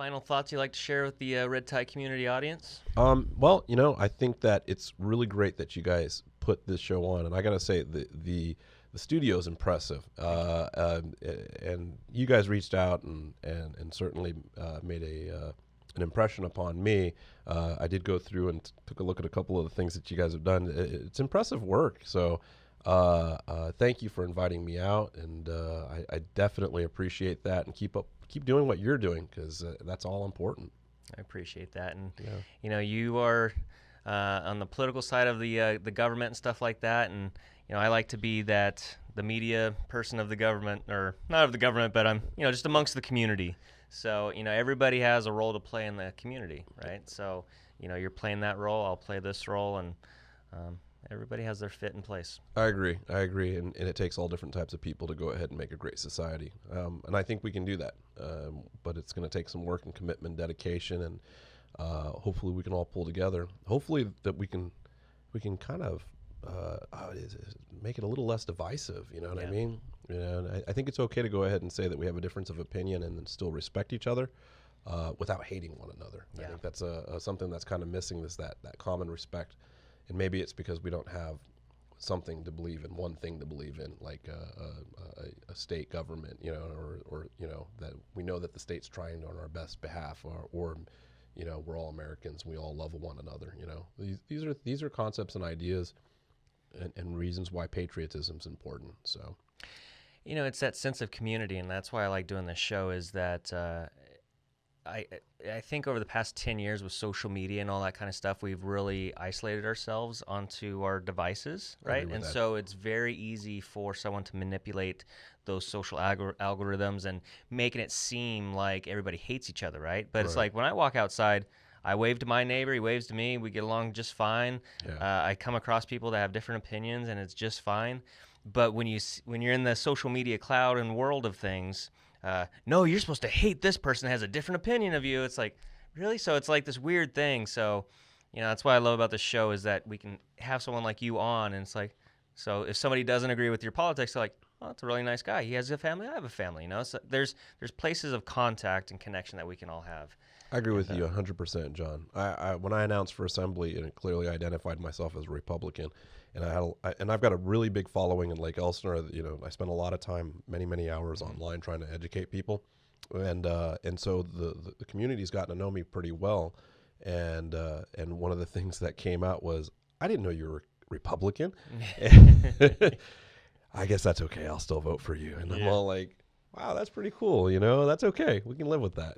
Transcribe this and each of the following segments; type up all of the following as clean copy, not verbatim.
final thoughts you'd like to share with the Red Tie community audience? Well, I think that it's really great that you guys put this show on, and I gotta say the studio is impressive. And you guys reached out and certainly made an impression upon me. I did go through and took a look at a couple of the things that you guys have done. It's impressive work. So thank you for inviting me out, and I definitely appreciate that. And keep doing what you're doing, because that's all important. I appreciate that. And, Yeah. you are on the political side of the government and stuff like that. And, I like to be the media person of the government, or not of the government, but I'm, just amongst the community. So, everybody has a role to play in the community, right? So, you're playing that role, I'll play this role, and everybody has their fit in place. I agree. And it takes all different types of people to go ahead and make a great society. And I think we can do that. But it's going to take some work and commitment, dedication, and hopefully we can all pull together. Hopefully that we can kind of make it a little less divisive. You know what I mean? And I think it's okay to go ahead and say that we have a difference of opinion and then still respect each other without hating one another. Yeah. I think that's something that's kind of missing, that common respect. And maybe it's because we don't have something to believe in, one thing to believe in, like a state government, or that we know that the state's trying on our best behalf, or we're all Americans, we all love one another. These are concepts and ideas and reasons why patriotism is important. So, it's that sense of community, and that's why I like doing this show. Is that I think over the past 10 years with social media and all that kind of stuff, we've really isolated ourselves onto our devices, right? And so it's very easy for someone to manipulate those social algorithms and making it seem like everybody hates each other, right? But it's like when I walk outside, I wave to my neighbor, he waves to me, we get along just fine. Yeah. I come across people that have different opinions, and it's just fine. But when you're in the social media cloud and world of things, no, you're supposed to hate this person that has a different opinion of you. It's like, really? So it's like this weird thing. So, that's what I love about this show, is that we can have someone like you on, and it's like, so if somebody doesn't agree with your politics, they're like, oh, that's a really nice guy. He has a family. I have a family. So there's places of contact and connection that we can all have. I agree with you 100%, John. When I announced for assembly, and it clearly identified myself as a Republican, and I've got a really big following in Lake Elsinore. I spend a lot of time, many hours online trying to educate people, and so the community's gotten to know me pretty well, and one of the things that came out was, I didn't know you were Republican. I guess that's okay. I'll still vote for you. And I'm all like, wow, that's pretty cool. That's okay. We can live with that.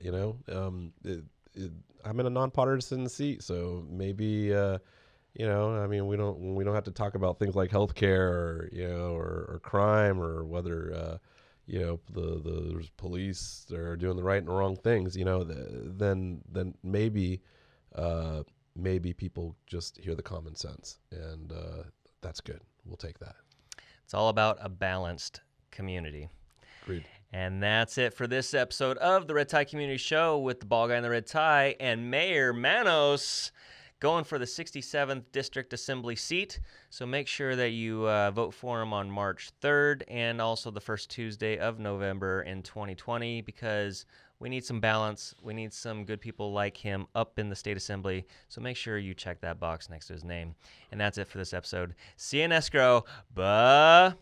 I'm in a nonpartisan seat, so maybe, we don't have to talk about things like healthcare, or crime, or whether, the police are doing the right and the wrong things. Then maybe people just hear the common sense, and that's good. We'll take that. It's all about a balanced community. Agreed. And that's it for this episode of the Red Tie Community Show with the ball guy in the red tie and Mayor Manos, going for the 67th District Assembly seat. So make sure that you vote for him on March 3rd and also the first Tuesday of November in 2020, because we need some balance. We need some good people like him up in the state assembly. So make sure you check that box next to his name. And that's it for this episode. See you in escrow. Bye.